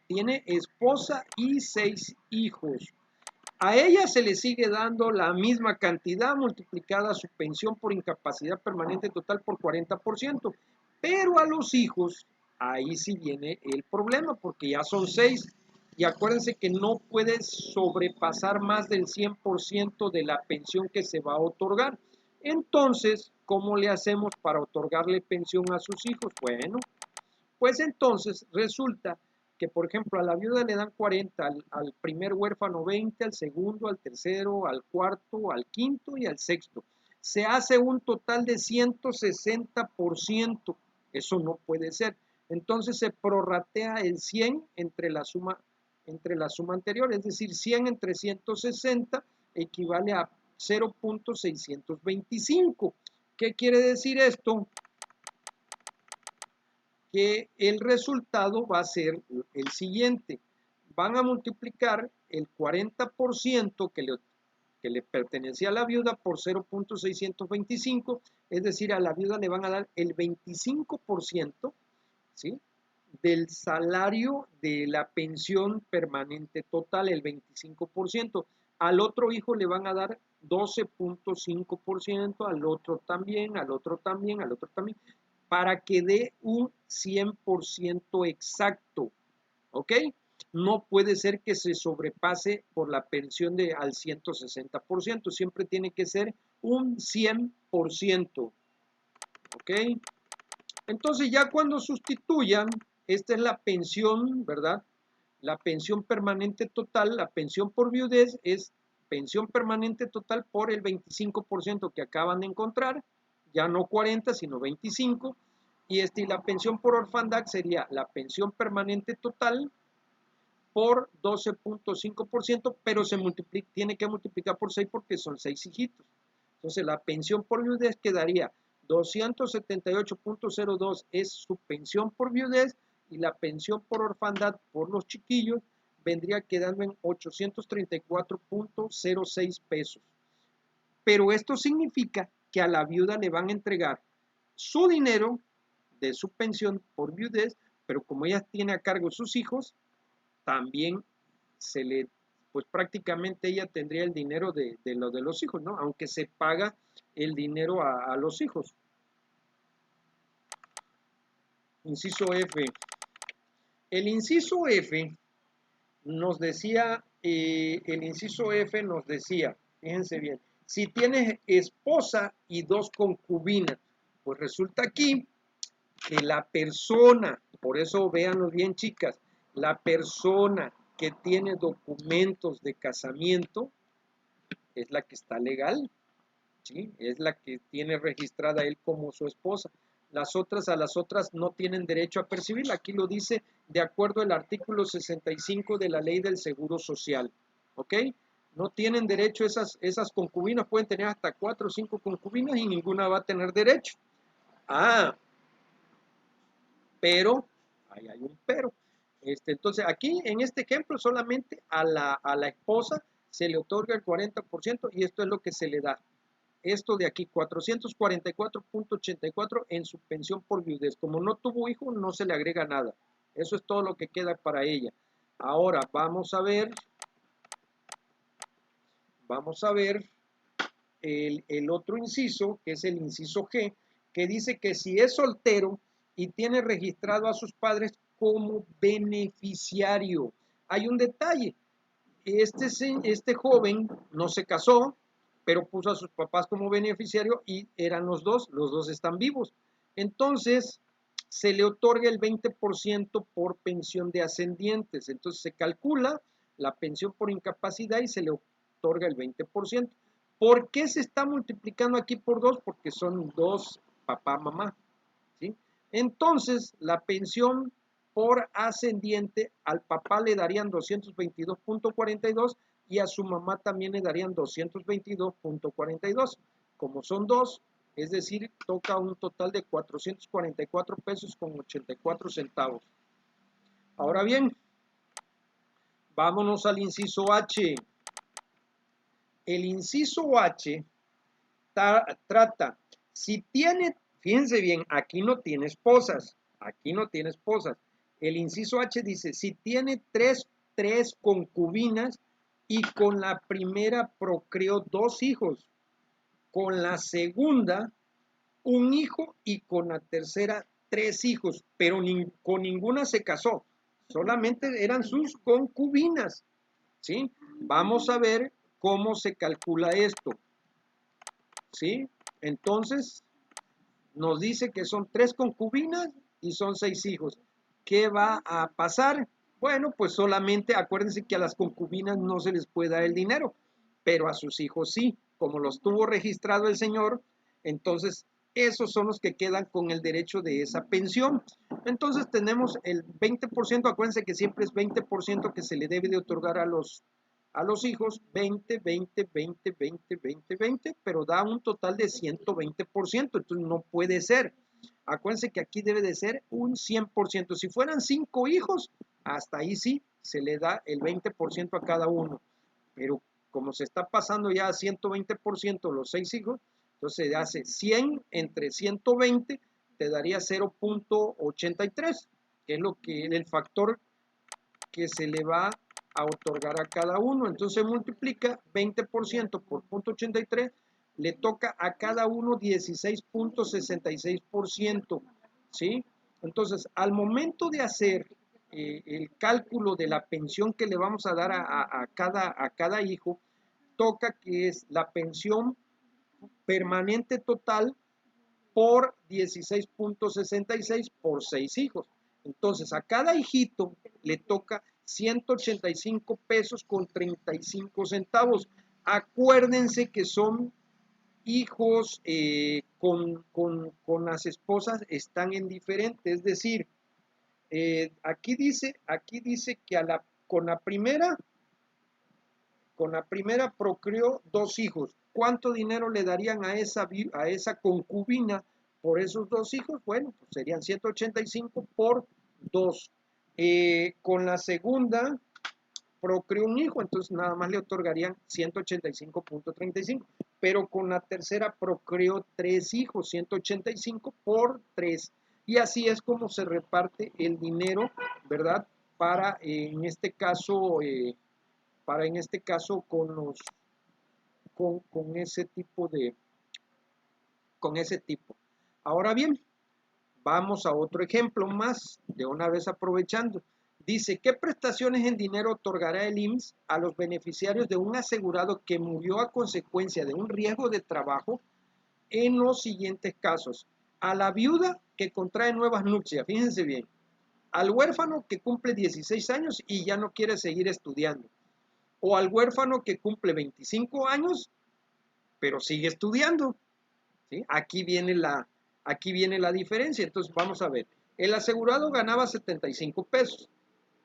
Tiene esposa y 6 hijos. A ella se le sigue dando la misma cantidad multiplicada su pensión por incapacidad permanente total por 40%, pero a los hijos, ahí sí viene el problema, porque ya son 6, y acuérdense que no puede sobrepasar más del 100% de la pensión que se va a otorgar. Entonces, ¿cómo le hacemos para otorgarle pensión a sus hijos? Bueno, pues entonces resulta que, por ejemplo, a la viuda le dan 40, al primer huérfano 20, al segundo, al tercero, al cuarto, al quinto y al sexto. Se hace un total de 160%. Eso no puede ser. Entonces se prorratea el 100 entre la suma anterior, es decir, 100 entre 160 equivale a 0.625. ¿Qué quiere decir esto? Que el resultado va a ser el siguiente. Van a multiplicar el 40% que le pertenecía a la viuda por 0.625, es decir, a la viuda le van a dar el 25%, ¿sí?, del salario de la pensión permanente total, el 25%. Al otro hijo le van a dar 12.5%, al otro también, al otro también, al otro también, para que dé un 100% exacto, ¿ok? No puede ser que se sobrepase por la pensión al 160%, siempre tiene que ser un 100%, ¿ok? Entonces ya cuando sustituyan, esta es la pensión, ¿verdad? La pensión permanente total, la pensión por viudez es pensión permanente total por el 25% que acaban de encontrar, ya no 40, sino 25, y la pensión por orfandad sería la pensión permanente total por 12.5%, pero tiene que multiplicar por 6 porque son 6 hijitos. Entonces la pensión por viudez quedaría 278.02 es su pensión por viudez, y la pensión por orfandad por los chiquillos vendría quedando en 834.06 pesos. Pero esto significa que a la viuda le van a entregar su dinero de su pensión por viudez, pero como ella tiene a cargo sus hijos, también pues prácticamente ella tendría el dinero de lo de los hijos, ¿no? Aunque se paga el dinero a los hijos. Inciso F. El inciso F nos decía, fíjense bien, si tienes esposa y 2 concubinas, pues resulta aquí que la persona, por eso véanlo bien, chicas, la persona que tiene documentos de casamiento es la que está legal, ¿sí? Es la que tiene registrada él como su esposa. A las otras no tienen derecho a percibirla. Aquí lo dice de acuerdo al artículo 65 de la Ley del Seguro Social, ¿ok? No tienen derecho esas concubinas, pueden tener hasta 4 o 5 concubinas y ninguna va a tener derecho. Pero, ahí hay un pero. Entonces, aquí en este ejemplo solamente a la esposa se le otorga el 40% y esto es lo que se le da. Esto de aquí, 444.84 en su pensión por viudez. Como no tuvo hijo, no se le agrega nada. Eso es todo lo que queda para ella. Ahora vamos a ver el otro inciso, que es el inciso G, que dice que si es soltero y tiene registrado a sus padres como beneficiario. Hay un detalle. Este joven no se casó, pero puso a sus papás como beneficiario y eran los dos están vivos. Entonces, se le otorga el 20% por pensión de ascendientes. Entonces, se calcula la pensión por incapacidad y se le otorga el 20%. ¿Por qué se está multiplicando aquí por 2? Porque son dos papá, mamá, ¿sí? Entonces, la pensión por ascendiente, al papá le darían 222.42 y a su mamá también le darían 222.42. Como son dos, es decir, toca un total de 444 pesos con 84 centavos. Ahora bien, vámonos al inciso H. El inciso H trata, si tiene, fíjense bien, aquí no tiene esposas, El inciso H dice, si tiene tres concubinas y con la primera procreó 2 hijos, con la segunda un hijo y con la tercera 3 hijos, pero con ninguna se casó, solamente eran sus concubinas, ¿sí? Vamos a ver cómo se calcula esto, ¿sí? Entonces, nos dice que son 3 concubinas y son 6 hijos. ¿Qué va a pasar? Bueno, pues solamente acuérdense que a las concubinas no se les puede dar el dinero, pero a sus hijos sí, como los tuvo registrado el señor, entonces esos son los que quedan con el derecho de esa pensión. Entonces tenemos el 20%, acuérdense que siempre es 20% que se le debe de otorgar a los hijos, 20, 20, 20, 20, 20, 20, pero da un total de 120%, entonces no puede ser. Acuérdense que aquí debe de ser un 100%. Si fueran 5 hijos, hasta ahí sí, se le da el 20% a cada uno. Pero como se está pasando ya a 120% los 6 hijos, entonces se hace 100 entre 120, te daría 0.83, que es lo que el factor que se le va a otorgar a cada uno. Entonces multiplica 20% por 0.83, le toca a cada uno 16.66%, ¿sí? Entonces, al momento de hacer el cálculo de la pensión que le vamos a dar a cada hijo, toca que es la pensión permanente total por 16.66 por 6 hijos. Entonces, a cada hijito le toca 185 pesos con 35 centavos. Acuérdense que son hijos con las esposas están en diferente, es decir, aquí dice que con la primera procreó 2 hijos. ¿Cuánto dinero le darían a esa concubina por esos 2 hijos? Bueno, pues serían 185 por 2. Con la segunda procreó un hijo, entonces nada más le otorgarían 185.35. Pero con la tercera procreó 3 hijos, 185 por 3. Y así es como se reparte el dinero, ¿verdad? Para en este caso con ese tipo Ahora bien, vamos a otro ejemplo más, de una vez aprovechando. Dice, ¿qué prestaciones en dinero otorgará el IMSS a los beneficiarios de un asegurado que murió a consecuencia de un riesgo de trabajo en los siguientes casos? A la viuda que contrae nuevas nupcias, fíjense bien, al huérfano que cumple 16 años y ya no quiere seguir estudiando, o al huérfano que cumple 25 años, pero sigue estudiando, ¿sí? Aquí viene la diferencia. Entonces, vamos a ver. El asegurado ganaba 75 pesos,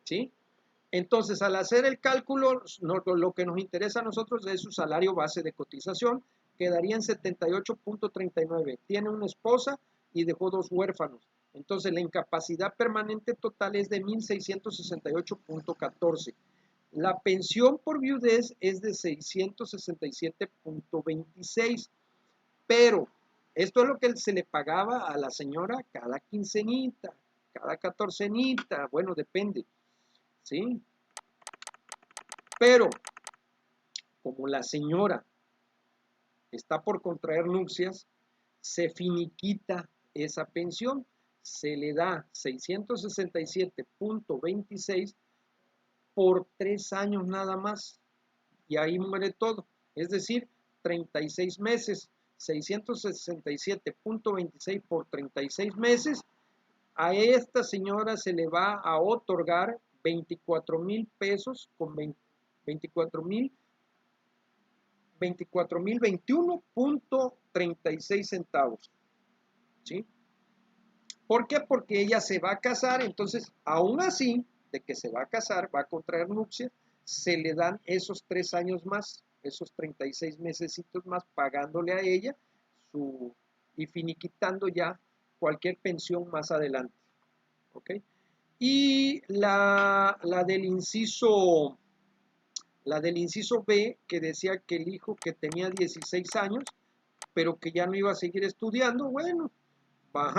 ¿sí? Entonces, al hacer el cálculo, lo que nos interesa a nosotros es su salario base de cotización, quedaría en 78.39. Tiene una esposa y dejó 2 huérfanos. Entonces, la incapacidad permanente total es de 1.668.14. La pensión por viudez es de 667.26, pero esto es lo que se le pagaba a la señora cada quincenita, cada catorcenita, bueno, depende, ¿sí? Pero como la señora está por contraer nupcias, se finiquita esa pensión, se le da 667.26 por 3 años nada más, y ahí muere todo. Es decir, 36 meses, 667.26 por 36 meses, a esta señora se le va a otorgar 24,000 pesos con 24,021.36 centavos. ¿Sí? ¿Por qué? Porque ella se va a casar, entonces, aún así, de que se va a casar, va a contraer nupcias, se le dan esos 3 años más, esos 36 mesecitos más, pagándole a ella y finiquitando ya cualquier pensión más adelante. ¿Ok? Y la del inciso B, que decía que el hijo que tenía 16 años, pero que ya no iba a seguir estudiando, bueno,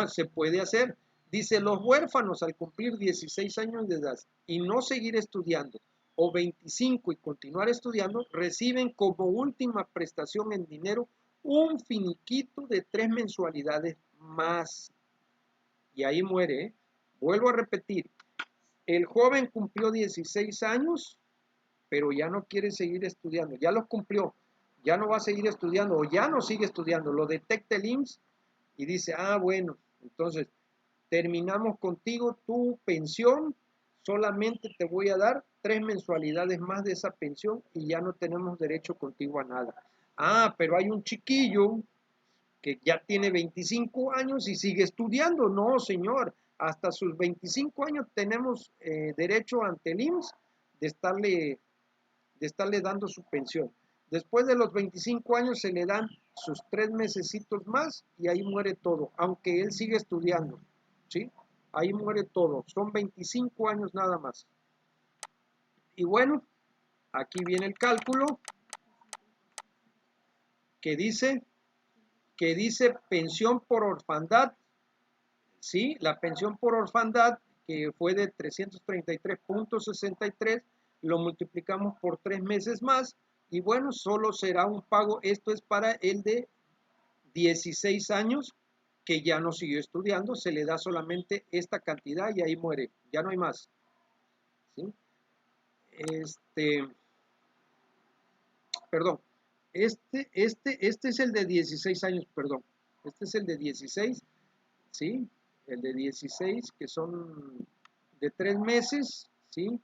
se puede hacer. Dice, los huérfanos al cumplir 16 años de edad y no seguir estudiando, o 25 y continuar estudiando, reciben como última prestación en dinero un finiquito de 3 mensualidades más. Y ahí muere, ¿eh? Vuelvo a repetir, el joven cumplió 16 años, pero ya no quiere seguir estudiando, ya los cumplió, ya no va a seguir estudiando o ya no sigue estudiando, lo detecta el IMSS y dice, ah, bueno, entonces terminamos contigo tu pensión, solamente te voy a dar 3 mensualidades más de esa pensión y ya no tenemos derecho contigo a nada. Ah, pero hay un chiquillo que ya tiene 25 años y sigue estudiando. No, señor, hasta sus 25 años tenemos derecho ante el IMSS de estarle dando su pensión. Después de los 25 años se le dan sus 3 mesecitos más y ahí muere todo, aunque él sigue estudiando, ¿sí? Ahí muere todo, son 25 años nada más. Y bueno, aquí viene el cálculo que dice pensión por orfandad, ¿sí? La pensión por orfandad, que fue de 333.63, lo multiplicamos por 3 meses más, y bueno, solo será un pago, esto es para el de 16 años, que ya no siguió estudiando, se le da solamente esta cantidad y ahí muere, ya no hay más. ¿Sí? Perdón, este es el de 16 años, perdón, este es el de 16, ¿sí? El de 16, que son de 3 meses, ¿sí?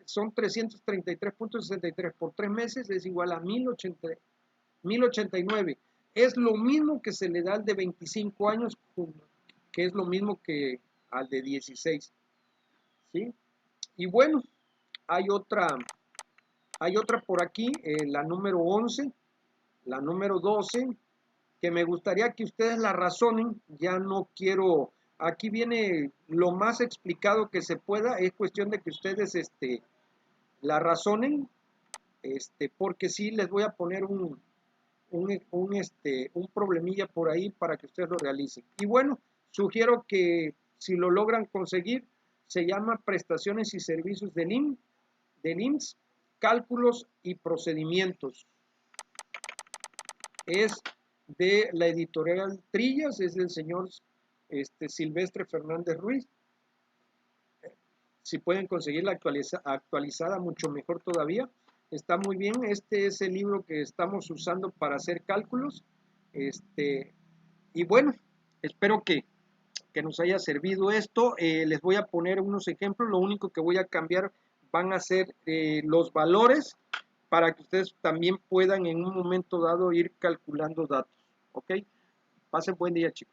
Son 333.63 por 3 meses, es igual a 1089. Es lo mismo que se le da al de 25 años, que es lo mismo que al de 16, ¿sí? Y bueno, hay otra por aquí, la número 11, la número 12, que me gustaría que ustedes la razonen. Ya no quiero, aquí viene lo más explicado que se pueda, es cuestión de que ustedes la razonen, porque sí les voy a poner un problemilla por ahí para que ustedes lo realicen. Y bueno, sugiero que si lo logran conseguir, se llama Prestaciones y Servicios del IMSS, Cálculos y Procedimientos. Es de la editorial Trillas, es del señor Silvestre Fernández Ruiz. Si pueden conseguir la actualizada, mucho mejor todavía. Está muy bien, este es el libro que estamos usando para hacer cálculos. Y bueno, espero que nos haya servido esto. Les voy a poner unos ejemplos, lo único que voy a cambiar van a ser los valores para que ustedes también puedan en un momento dado ir calculando datos. ¿Ok? Pasen buen día, chicos.